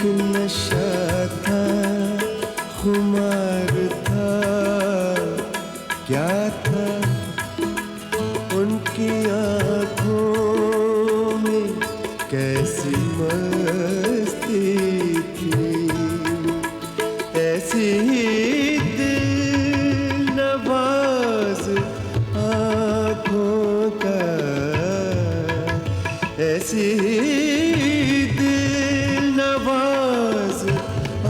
नशा था, खुमार था, क्या था उनकी आँखों में, कैसी मस्ती थी, ऐसी ही दिलनवाज आँखों का, ऐसी ही दिलनवाज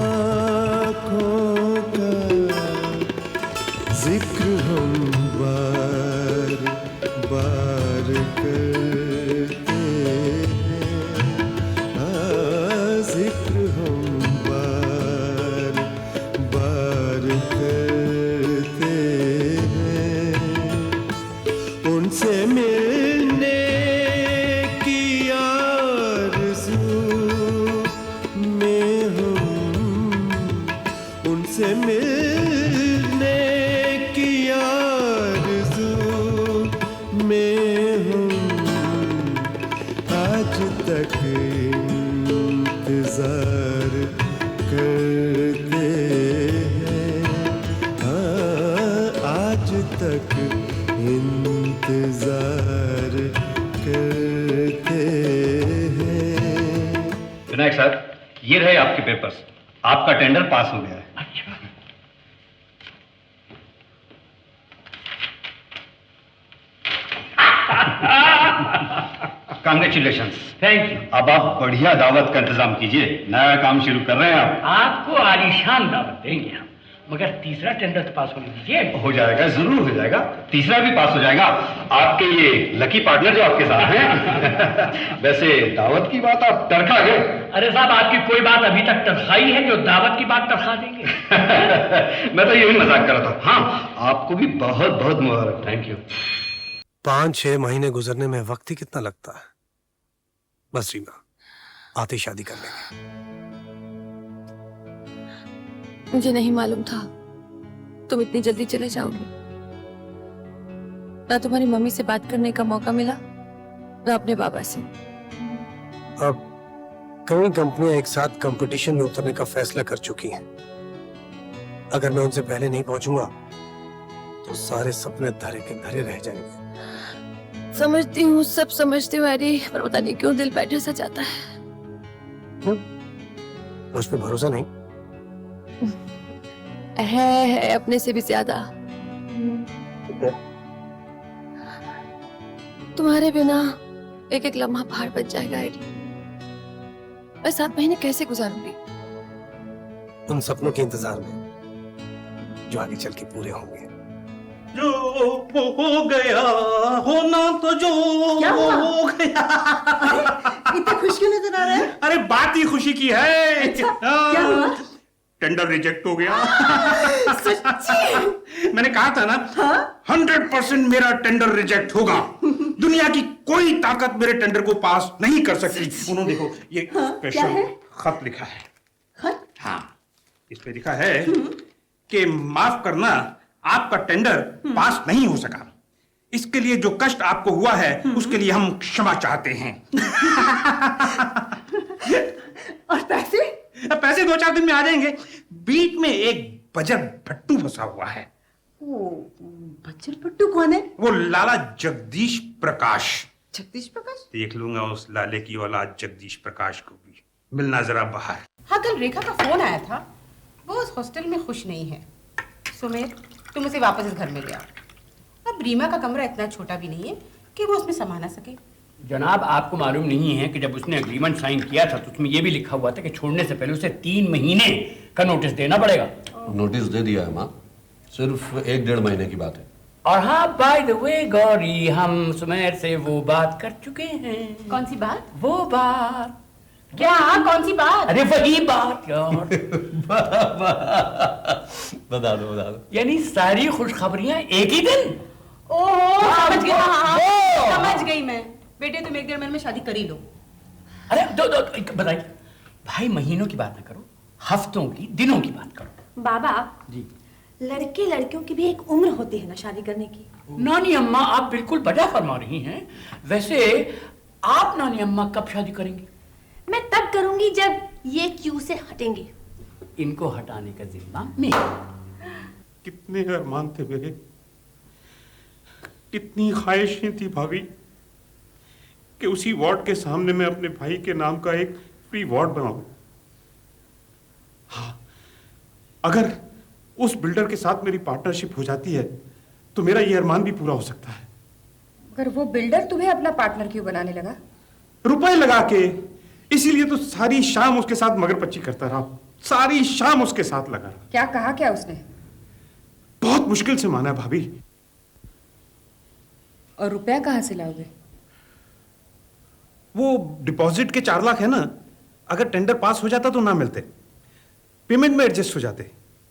आँखों का जिक्र हम बार बार करते हैं, जिक्र हम बार बार करते हैं। उनसे मिलने की आरज़ू में हम, उनसे मिलने की आरज़ू में हम आज तक इंतज़ार करते हैं, आज तक इंतज़ार करते हैं। विनायक सर, ये रहे आपके पेपर्स, आपका टेंडर पास हो गया है। अच्छा, कांग्रेचुलेशंस। Thank you. अब आप बढ़िया दावत का इंतजाम कीजिए, नया काम शुरू कर रहे हैं आप। आपको आलीशान दावत देंगे हम, मगर तीसरा टेंडर तो पास होने दीजिए। हो जाएगा, जरूर हो जाएगा, तीसरा भी पास हो जाएगा। आपके ये लकी पार्टनर जो आपके साथ हैं वैसे दावत की बात आप तरखा गए। अरे साहब, आपकी कोई बात अभी तक तरखाई है जो दावत की बात तरखा देंगे? मैं तो यही मजाक कर रहा था। हाँ, आपको भी बहुत बहुत मुबारक। Thank you. 5-6 महीने गुजरने में वक्त ही कितना लगता है। बस रीमा, आते शादी कर लेंगे। मुझे नहीं मालूम था तुम इतनी जल्दी चले जाओगे। ना तुम्हारी मम्मी से बात करने का मौका मिला, ना अपने बाबा से। अब कई कंपनियां एक साथ कंपटीशन में उतरने का फैसला कर चुकी हैं। अगर मैं उनसे पहले नहीं पहुंचूंगा तो सारे सपने धरे के धरे रह जाएंगे। समझती हूँ, सब समझती हूँ एडी, पर पता नहीं क्यों दिल बैठे सा जाता है। मुझ पे भरोसा नहीं? है अपने से भी ज्यादा। तुम्हारे बिना एक एक लम्हा पहाड़ बच जाएगा एडी। मैं 7 महीने कैसे गुजारूंगी? उन सपनों के इंतजार में जो आगे चल के पूरे होंगे। जो हो गया होना तो जो हो गया। इतने खुश क्यों नजर आ रहा है? अरे बात ही खुशी की है। क्या हुआ? टेंडर रिजेक्ट हो गया। सच्ची? मैंने कहा था ना, 100% मेरा टेंडर रिजेक्ट होगा। दुनिया की कोई ताकत मेरे टेंडर को पास नहीं कर सकती। उन्होंने देखो ये स्पेशल खत लिखा है। खत? हाँ, इस पे लिखा है कि माफ करना, आपका टेंडर पास नहीं हो सका। इसके लिए जो कष्ट आपको हुआ है उसके लिए हम क्षमा चाहते हैं। और पैसे? पैसे 2-4 दिन में आ जाएंगे। बीच में एक बजर भट्टू फंसा हुआ है। बच्चन पट्टू कौन है? वो लाला जगदीश प्रकाश। जगदीश प्रकाश? देख लूंगा उस लाले की औलाद जगदीश प्रकाश को भी। मिलना जरा बाहर। हाँ, कल रेखा का फोन आया था, वो उस हॉस्टल में खुश नहीं है। सुमेर, तुम उसे वापस इस घर में ले आओ। अब रीमा का कमरा इतना छोटा भी नहीं है कि वो उसमें समा ना सके। जनाब, आपको मालूम नहीं है कि जब उसने एग्रीमेंट साइन किया था तो उसमें यह भी लिखा हुआ था कि छोड़ने से पहले उसे 3 महीने का नोटिस देना पड़ेगा। नोटिस दे दिया है माँ, सिर्फ 1-1.5 महीने की बात है। और हाँ, बाय द वे गौरी, हम सुमेर से वो बात कर चुके हैं। कौन सी बात? वो बात। क्या? कौन सी बात? अरे वही बात यार। बता दो। यानी सारी खुशखबरियां एक ही दिन। ओह, समझ गई। हाँ, समझ गई मैं। बेटे, तुम 1-1.5 महीने में शादी कर ही लो। अरे दो बताइए भाई, महीनों की बात ना करो, हफ्तों की, दिनों की बात करो। बाबा जी, लड़के लड़कियों की भी एक उम्र होती है ना शादी करने की। नानी अम्मा, आप बिल्कुल बजा फरमा रही हैं। वैसे आप नानी अम्मा कब शादी करेंगी? मैं तब करूंगी जब ये क्यू से हटेंगे। इनको हटाने का जिम्मा मेरा। कितने अरमान थे मेरे, कितनी ख्वाहिशें थी भाभी कि उसी वार्ड के सामने मैं अपने भाई के नाम का एक फ्री वार्ड बनाऊं। हाँ, अगर उस बिल्डर के साथ मेरी पार्टनरशिप हो जाती है तो मेरा ये अरमान भी पूरा हो सकता है। अगर वो बिल्डर तुम्हें अपना पार्टनर क्यों बनाने लगा? रुपए लगा के, इसीलिए तो सारी शाम उसके साथ मगरपच्ची करता रहा, सारी शाम उसके साथ लगा रहा। क्या कहा क्या उसने? बहुत मुश्किल से माना भाभी। और रुपया कहाँ से लाओगे? वो डिपॉजिट के 4 लाख है ना, अगर टेंडर पास हो जाता तो ना मिलते, पेमेंट में एडजस्ट हो जाते।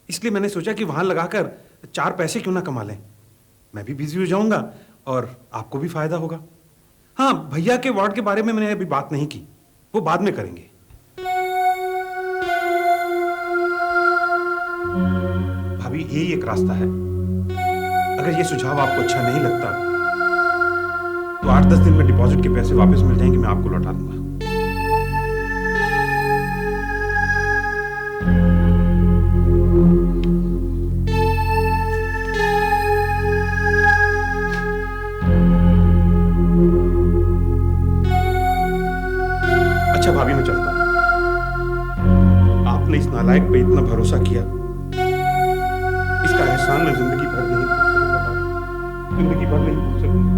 इसलिए मैंने सोचा कि वहां लगाकर 4 पैसे क्यों ना कमा लें। मैं भी बिजी हो जाऊंगा और आपको भी फायदा होगा। हाँ, भैया के वार्ड के बारे में मैंने अभी बात नहीं की, वो बाद में करेंगे। भाभी, यही एक रास्ता है। अगर ये सुझाव आपको अच्छा नहीं लगता तो 8-10 दिन में डिपॉजिट के पैसे वापस मिल जाएंगे, मैं आपको लौटा दूंगा। अच्छा भाभी, मैं चलता हूं। आपने इस नालायक पे इतना भरोसा किया, इसका एहसान मैं जिंदगी भर नहीं भूल सकूंगा भाभी, जिंदगी भर नहीं भूल सकूंगा।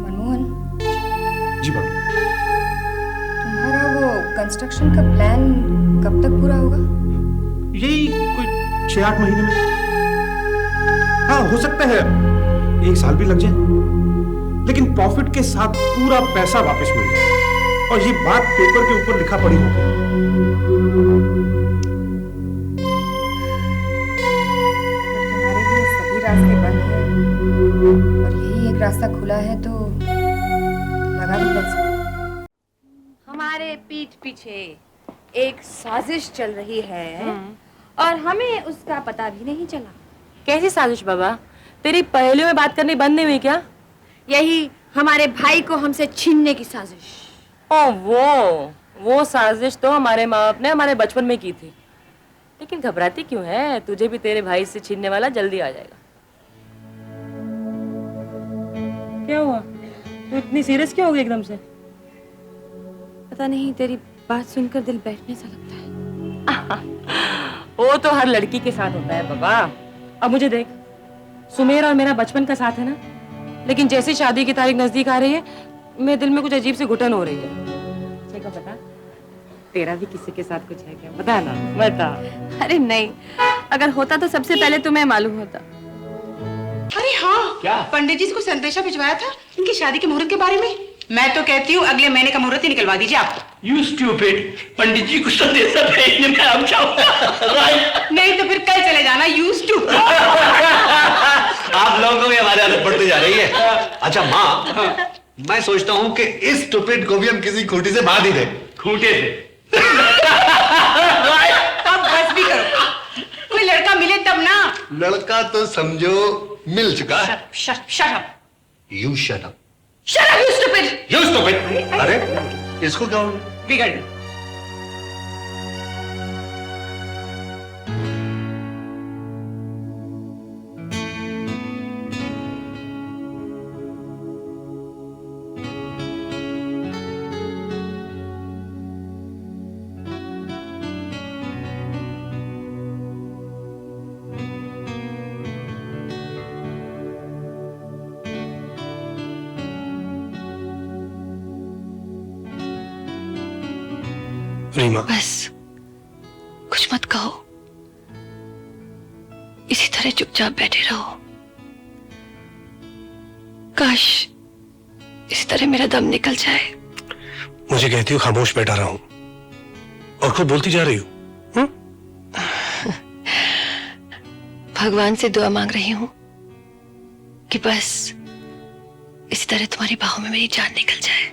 मनमोहन, जी भाभी। तुम्हारा वो कंस्ट्रक्शन का प्लान कब तक पूरा होगा? यही कोई 6-8 महीने में। हाँ, हो सकता है 1 साल भी लग जाए, लेकिन प्रॉफिट के साथ पूरा पैसा वापस मिल जाए और ये बात पेपर के ऊपर लिखा पड़ी होगी। तुम्हारे लिए सभी रास्ते बंद हैं और यही एक रास्ता खुला है तो लगा दो पैसे। हमारे पीठ पीछे एक साजिश चल रही है और हमें उसका पता भी नहीं चला। कैसी साजिश बाबा? तेरी पहेलियों में बात करनी बंद नहीं हुई क्या? यही हमारे भाई को हमसे छीनने की साजिश। ओ वो साजिश तो हमारे माँ बाप ने हमारे बचपन में की थी। लेकिन घबराती क्यों है? तुझे भी तेरे भाई से छीनने वाला जल्दी आ जाएगा। क्या हुआ? तू इतनी सीरियस क्यों हो गई एकदम से? पता नहीं, तेरी बात सुनकर दिल बैठने सा लगता है। वो तो हर लड़की के साथ होता है बाबा। अब मुझे देख, सुमेर और मेरा बचपन का साथ है ना, लेकिन जैसे शादी की तारीख नजदीक आ रही है मेरे दिल में कुछ अजीब सी घुटन हो रही है। देखो बता, तेरा भी किसी के साथ कुछ है क्या? बता ना, बता। अरे नहीं, अगर होता तो सबसे पहले तुम्हें मालूम होता। अरे हाँ, क्या? पंडित जी को संदेशा भिजवाया था इनकी शादी के मुहूर्त के बारे में। मैं तो कहती हूँ अगले महीने का मुहूर्त ही निकलवा दीजिए आप। You stupid! पंडित जी को संदेशा भेजने में आप जाओ। Right? नहीं तो फिर कल चले जाना। Used to. आप लोगों को भी हमारी आदत पड़ती जा रही है। अच्छा माँ, मैं सोचता हूँ कि इस स्टूपिड को भी हम किसी खूंटी से बांध ही दें। खूंटे से। अब बस भी करो, कोई लड़का मिले तब ना। लड़का तो समझो मिल चुका है। Shut up. You shut up. Shut up you stupid. You stupid. अरे इसको क्या हो गया? बिगड़। रीमा, बस कुछ मत कहो, इसी तरह चुपचाप बैठे रहो। काश इसी तरह मेरा दम निकल जाए। मुझे कहती हो खामोश बैठा रहा हूं और खुद बोलती जा रही हो। भगवान से दुआ मांग रही हूं कि बस इसी तरह तुम्हारी बाहों में मेरी जान निकल जाए।